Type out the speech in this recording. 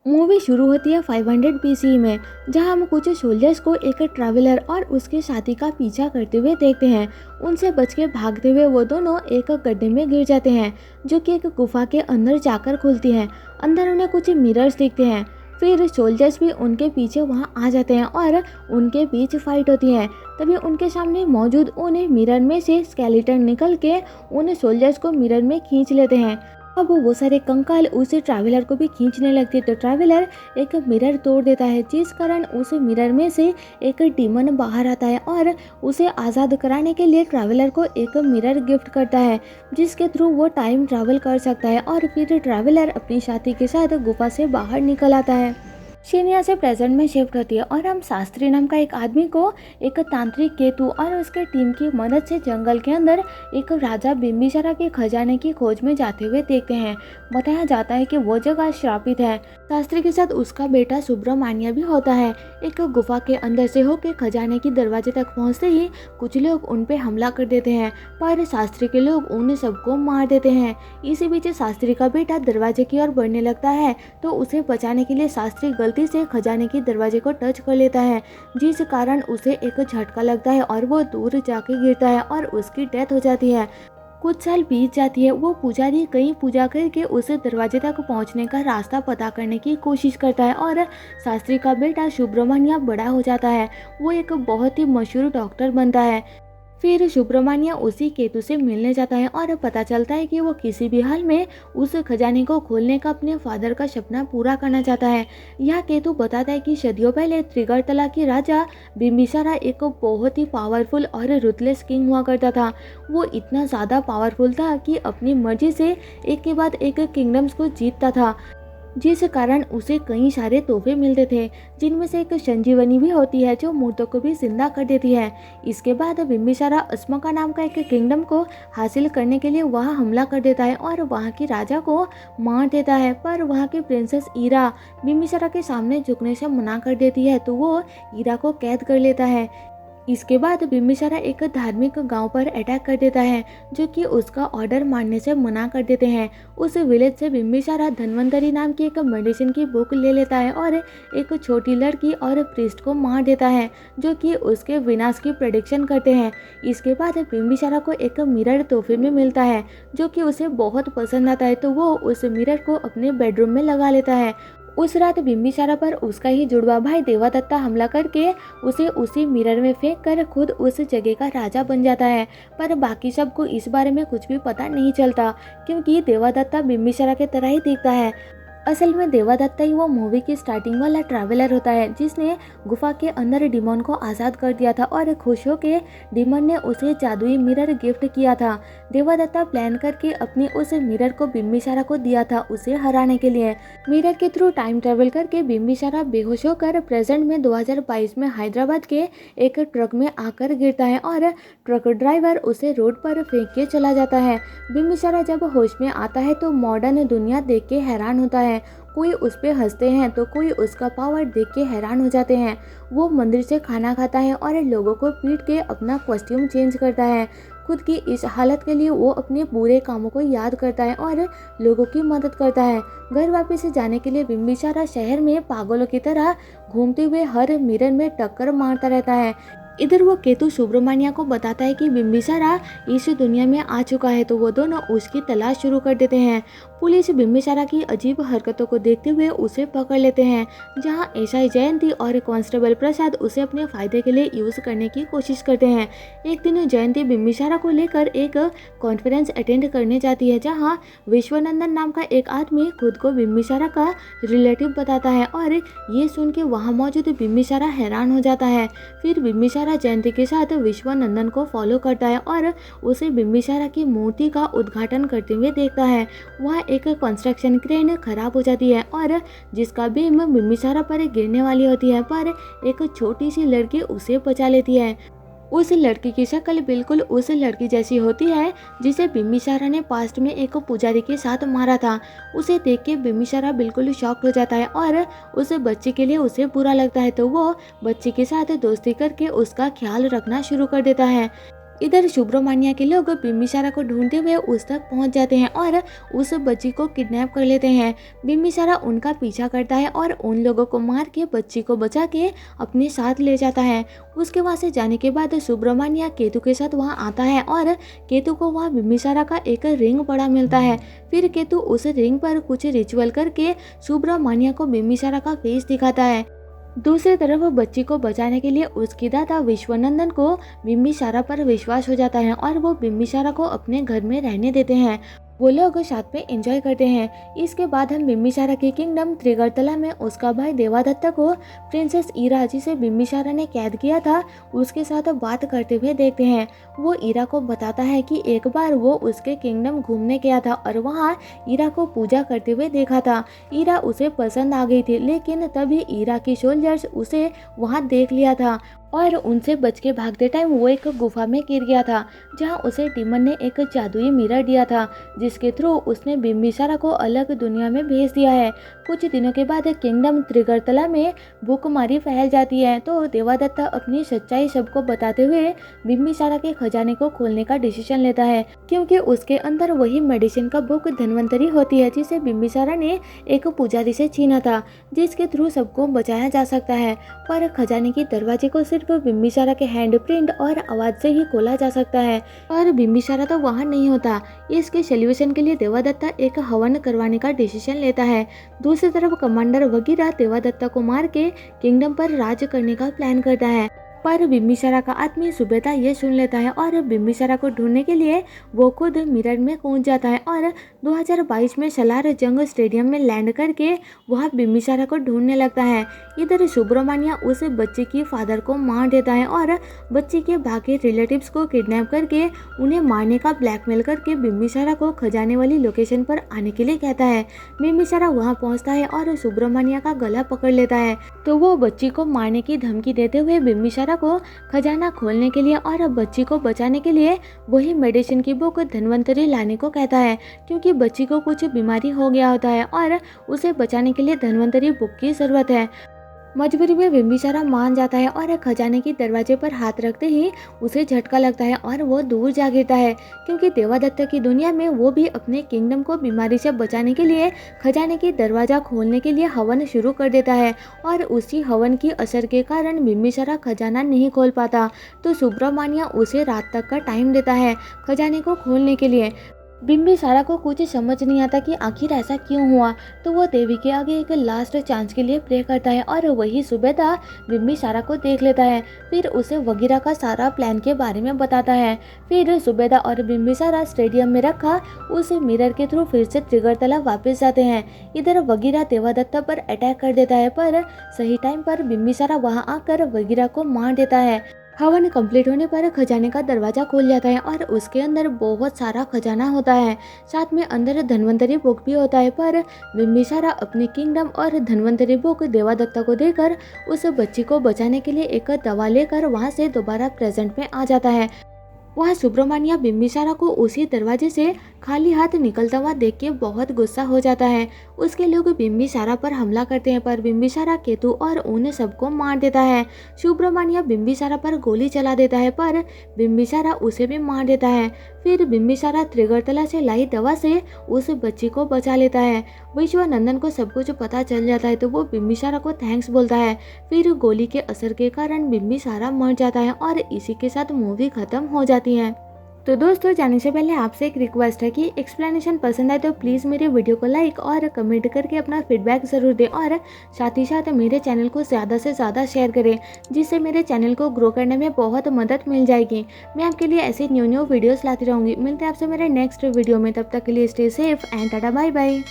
Movie शुरू होती है 500 BCE में, जहां हम कुछ सोल्जर्स को एक ट्रैवलर और उसके साथी का पीछा करते हुए देखते हैं। उनसे बच के भागते हुए वो दोनों एक गड्ढे में गिर जाते हैं, जो कि एक गुफा के अंदर जाकर खुलती है। अंदर उन्हें कुछ मिरर्स दिखते हैं। फिर सोल्जर्स भी उनके पीछे वहां आ जाते हैं और उनके बीच फाइट होती है। तभी उनके सामने मौजूद उन मिरर में से स्केलेटन निकल के उन सोल्जर्स को मिरर में खींच लेते हैं। अब वो सारे कंकाल उस ट्रैवलर को भी खींचने लगते, तो ट्रैवलर एक मिरर तोड़ देता है, जिस कारण उस मिरर में से एक डीमन बाहर आता है और उसे आज़ाद कराने के लिए ट्रैवलर को एक मिरर गिफ्ट करता है, जिसके थ्रू वो टाइम ट्रैवल कर सकता है। और फिर ट्रैवलर अपनी साथी के साथ गुफा से बाहर निकल आता है। सीन यहाँ से प्रेजेंट में शिफ्ट होती है और हम शास्त्री नाम का एक आदमी को एक तांत्रिक केतु और उसके टीम की मदद से जंगल के अंदर एक राजा बिम्बिसारा के खजाने की खोज में जाते हुए देखते हैं। बताया जाता है कि वो जगह श्रापित है। शास्त्री के साथ उसका बेटा सुब्रमण्य भी होता है। एक गुफा के अंदर से होकर खजाने की दरवाजे तक पहुंचते ही कुछ लोग उन पे हमला कर देते हैं, पर शास्त्री के लोग उन सबको मार देते हैं। इसी बीच शास्त्री का बेटा दरवाजे की ओर बढ़ने लगता है, तो उसे बचाने के लिए शास्त्री गलती से खजाने के दरवाजे को टच कर लेता है, जिस कारण उसे एक झटका लगता है और वो दूर जाके गिरता है और उसकी डेथ हो जाती है। कुछ साल बीत जाती है। वो पुजारी कहीं पूजा करके उस दरवाजे तक पहुंचने का रास्ता पता करने की कोशिश करता है और शास्त्री का बेटा सुब्रमण्य बड़ा हो जाता है। वो एक बहुत ही मशहूर डॉक्टर बनता है। फिर सुब्रमण्य उसी केतु से मिलने जाता है और पता चलता है कि वो किसी भी हाल में उस खजाने को खोलने का अपने फादर का सपना पूरा करना चाहता है। यह केतु बताता है कि सदियों पहले त्रिगर्तला के राजा बिम्बिसारा एक बहुत ही पावरफुल और रुथलेस किंग हुआ करता था। वो इतना ज़्यादा पावरफुल था कि अपनी मर्जी से एक के बाद एक किंगडम्स को जीतता था, जिस कारण उसे कई सारे तोहफे मिलते थे, जिनमें से एक संजीवनी भी होती है जो मुर्दों को भी जिंदा कर देती है। इसके बाद बिम्बिसारा अस्मका नाम का एक किंगडम को हासिल करने के लिए वहां हमला कर देता है और वहां के राजा को मार देता है, पर वहां की प्रिंसेस ईरा बिम्बिसारा के सामने झुकने से मना कर देती है, तो वो ईरा को कैद कर लेता है। इसके बाद बिम्बिसारा एक धार्मिक गांव पर अटैक कर देता है, जो कि उसका ऑर्डर मानने से मना कर देते हैं। उस विलेज से बिम्बिसारा धन्वंतरी नाम की एक मेडिसिन की बुक ले लेता है और एक छोटी लड़की और प्रीस्ट को मार देता है, जो कि उसके विनाश की प्रेडिक्शन करते हैं। इसके बाद बिम्बिसारा को एक मिरर तोहफे में मिलता है, जो कि उसे बहुत पसंद आता है, तो वो उस मिरर को अपने बेडरूम में लगा लेता है। उस रात बिम्बिसारा पर उसका ही जुड़वा भाई देवदत्ता हमला करके उसे उसी मिरर में फेंक कर खुद उस जगह का राजा बन जाता है। पर बाकी सबको इस बारे में कुछ भी पता नहीं चलता, क्योंकि देवदत्ता बिम्बिसारा के तरह ही दिखता है। असल में देवदत्ता ही वो मूवी की स्टार्टिंग वाला ट्रैवलर होता है, जिसने गुफा के अंदर डीमन को आज़ाद कर दिया था और खुश होकर डीमन ने उसे जादुई मिरर गिफ्ट किया था। देवदत्ता प्लान करके अपनी उस मिरर को बिम्बिसारा को दिया था उसे हराने के लिए। मिरर के थ्रू टाइम ट्रेवल करके बिम्बिसारा बेहोश होकर प्रेजेंट में 2022 में हैदराबाद के एक ट्रक में आकर गिरता है और ट्रक ड्राइवर उसे रोड पर फेंक के चला जाता है। बिम्बिसारा जब होश में आता है तो मॉडर्न दुनिया देख के हैरान होता है। कोई उस पे हंसते हैं तो कोई उसका पावर देख के हैरान हो जाते हैं। वो मंदिर से खाना खाता है और लोगों को पीट के अपना कॉस्ट्यूम चेंज करता है। खुद की इस हालत के लिए वो अपने बुरे कामों को याद करता है और लोगों की मदद करता है। घर वापस जाने के लिए बिम्बिसारा शहर में पागलों की तरह घूमते हुए हर मिरर में टक्कर मारता रहता है। इधर वो केतु सुब्रमण्य को बताता है कि बिम्बिसारा इस दुनिया में आ चुका है, तो वो दोनों उसकी तलाश शुरू कर देते हैं। पुलिस बिम्बिसारा की अजीब हरकतों को देखते हुए उसे पकड़ लेते हैं, जहां एसआई जयंती और कांस्टेबल प्रसाद उसे अपने फायदे के लिए यूज करने की कोशिश करते हैं। एक दिन जयंती बिम्बिसारा को लेकर एक कॉन्फ्रेंस अटेंड करने जाती है, जहां विश्वनंदन नाम का एक आदमी खुद को बिम्बिसारा का रिलेटिव बताता है और ये सुन के वहाँ मौजूद बिम्बिसारा हैरान हो जाता है। फिर बिम्बिसारा जयंती के साथ विश्वनंदन को फॉलो करता है और उसे बिम्बिसारा की मूर्ति का उद्घाटन करते हुए देखता है। वह एक कंस्ट्रक्शन क्रेन खराब हो जाती है और जिसका बीम बिम्बिसारा पर गिरने वाली होती है, पर एक छोटी सी लड़की उसे बचा लेती है। उस लड़की की शक्ल बिल्कुल उस लड़की जैसी होती है जिसे बिम्बिसारा ने पास्ट में एक पुजारी के साथ मारा था। उसे देख के बिम्बिसारा बिल्कुल शॉक्ड हो जाता है और उस बच्चे के लिए उसे बुरा लगता है, तो वो बच्चे के साथ दोस्ती करके उसका ख्याल रखना शुरू कर देता है। इधर सुब्रमण्या के लोग बिम्बिसारा को ढूंढते हुए उस तक पहुंच जाते हैं और उस बच्ची को किडनैप कर लेते हैं। बिम्बिसारा उनका पीछा करता है और उन लोगों को मार के बच्ची को बचा के अपने साथ ले जाता है। उसके वहां से जाने के बाद सुब्रमण्या केतु के साथ वहां आता है और केतु को वहां बिम्बिसारा का एक रिंग पड़ा मिलता है। फिर केतु उस रिंग पर कुछ रिचुअल करके सुब्रमण्या को बिम्बिसारा का फेस दिखाता है। दूसरी तरफ बच्ची को बचाने के लिए उसकी दादा विश्वनंदन को बिम्बिसारा पर विश्वास हो जाता है और वो बिम्बिसारा को अपने घर में रहने देते हैं। वो लोग साथ में एंजॉय करते हैं। इसके बाद हम बिम्बिसारा के किंगडम त्रिगर्तला में उसका भाई देवादत्ता को प्रिंसेस ईरा जिसे बिम्बिसारा ने कैद किया था उसके साथ बात करते हुए देखते हैं। वो ईरा को बताता है कि एक बार वो उसके किंगडम घूमने गया था और वहाँ ईरा को पूजा करते हुए देखा था। ईरा उसे पसंद आ गई थी, लेकिन तभी ईरा की सोल्जर्स उसे वहाँ देख लिया था और उनसे बच के भागते टाइम वो एक गुफा में गिर गया था, जहां उसे डीमन ने एक जादुई मिरर दिया था जिसके थ्रू उसने बिम्बिसारा को अलग दुनिया में भेज दिया है। कुछ दिनों के बाद किंगडम त्रिगर्तला में भूखमरी फैल जाती है, तो देवादत्ता अपनी सच्चाई सबको बताते हुए बिम्बिसारा के खजाने को खोलने का डिसीजन लेता है, क्योंकि उसके अंदर वही मेडिसिन का बुक धन्वंतरी होती है जिसे बिम्बिसारा ने एक पुजारी से छीना था, जिसके थ्रू सबको बचाया जा सकता है। पर खजाने की दरवाजे को सिर्फ बिम्बिसारा के हैंडप्रिंट और आवाज से ही खोला जा सकता है, और बिम्बिसारा तो वहां नहीं होता। इसके सोल्यूशन के लिए देवादत्ता एक हवन करवाने का डिसीजन लेता है। दूसरी तरफ कमांडर वगीरा देवादत्ता को मार के किंगडम पर राज करने का प्लान करता है, पर बिम्बिसारा का आदमी सुबेदा ये सुन लेता है और बिम्बिसारा को ढूंढने के लिए वो खुद मिरर में कूद जाता है और 2022 में सलार जंग स्टेडियम में लैंड करके वहाँ बिम्बिसारा को ढूंढने लगता है। इधर सुब्रमण्या उस बच्चे की फादर को मार देता है और बच्चे के बाकी रिलेटिव्स को किडनैप करके उन्हें मारने का ब्लैकमेल करके बिम्बिसारा को खजाने वाली लोकेशन पर आने के लिए कहता है। बिम्बिसारा वहाँ पहुँचता है और सुब्रमण्या का गला पकड़ लेता है, तो वो बच्ची को मारने की धमकी देते हुए बिम्बिसारा को खजाना खोलने के लिए और बच्ची को बचाने के लिए वही मेडिसिन की बुक धन्वंतरी लाने को कहता है, क्योंकि बच्ची को कुछ बीमारी हो गया होता है और उसे बचाने के लिए धन्वंतरी बुक की जरूरत है। मजबूरी में बिम्बिसारा मान जाता है और खजाने की दरवाजे पर हाथ रखते ही उसे झटका लगता है और वो दूर जा गिरता है, क्योंकि देवादत्ता की दुनिया में वो भी अपने किंगडम को बीमारी से बचाने के लिए खजाने की दरवाजा खोलने के लिए हवन शुरू कर देता है, और उसी हवन की असर के कारण बिम्बिसारा खजाना नहीं खोल पाता। तो सुब्रमण्या उसे रात तक का टाइम देता है खजाने को खोलने के लिए। बिम्बिसारा को कुछ समझ नहीं आता कि आखिर ऐसा क्यों हुआ, तो वो देवी के आगे एक लास्ट चांस के लिए प्रे करता है और वही सुबेदा बिम्बिसारा को देख लेता है। फिर उसे वगीरा का सारा प्लान के बारे में बताता है। फिर सुबेदा और बिम्बिसारा स्टेडियम में रखा उस मिरर के थ्रू फिर से त्रिगर्तला वापस जाते हैं। इधर वगीरा देवादत्ता पर अटैक कर देता है, पर सही टाइम पर बिम्बिसारा वहां आकर वगीरा को मार देता है। हवन कंप्लीट होने पर खजाने का दरवाजा खुल जाता है और उसके अंदर बहुत सारा खजाना होता है, साथ में अंदर धन्वंतरी बुक भी होता है। पर बिम्बिसारा अपने किंगडम और धन्वंतरी बुक देवादत्ता को देकर उस बच्ची को बचाने के लिए एक दवा लेकर वहां से दोबारा प्रेजेंट में आ जाता है। वह सुब्रमण्या बिम्बिसारा को उसी दरवाजे से खाली हाथ निकलता हुआ देख के बहुत गुस्सा हो जाता है। उसके लोग बिम्बिसारा पर हमला करते हैं, पर बिम्बिसारा केतु और उन सबको मार देता है। सुब्रमण्या बिम्बिसारा पर गोली चला देता है, पर बिम्बिसारा उसे भी मार देता है। फिर बिम्बिसारा त्रिगर्तला से लाई दवा से उस बच्ची को बचा लेता है। विश्वनंदन को सब कुछ पता चल जाता है, तो वो बिम्बिसारा को थैंक्स बोलता है। फिर गोली के असर के कारण बिम्बिसारा मर जाता है और इसी के साथ मूवी खत्म हो जाती है। तो दोस्तों, जाने से पहले आपसे एक रिक्वेस्ट है कि एक्सप्लेनेशन पसंद आए तो प्लीज़ मेरे वीडियो को लाइक और कमेंट करके अपना फीडबैक ज़रूर दें, और साथ ही साथ मेरे चैनल को ज़्यादा से ज़्यादा शेयर करें, जिससे मेरे चैनल को ग्रो करने में बहुत मदद मिल जाएगी। मैं आपके लिए ऐसे न्यू वीडियोज़ लाती रहूँगी। मिलते हैं आपसे मेरे नेक्स्ट वीडियो में, तब तक के लिए stay safe and tata bye bye.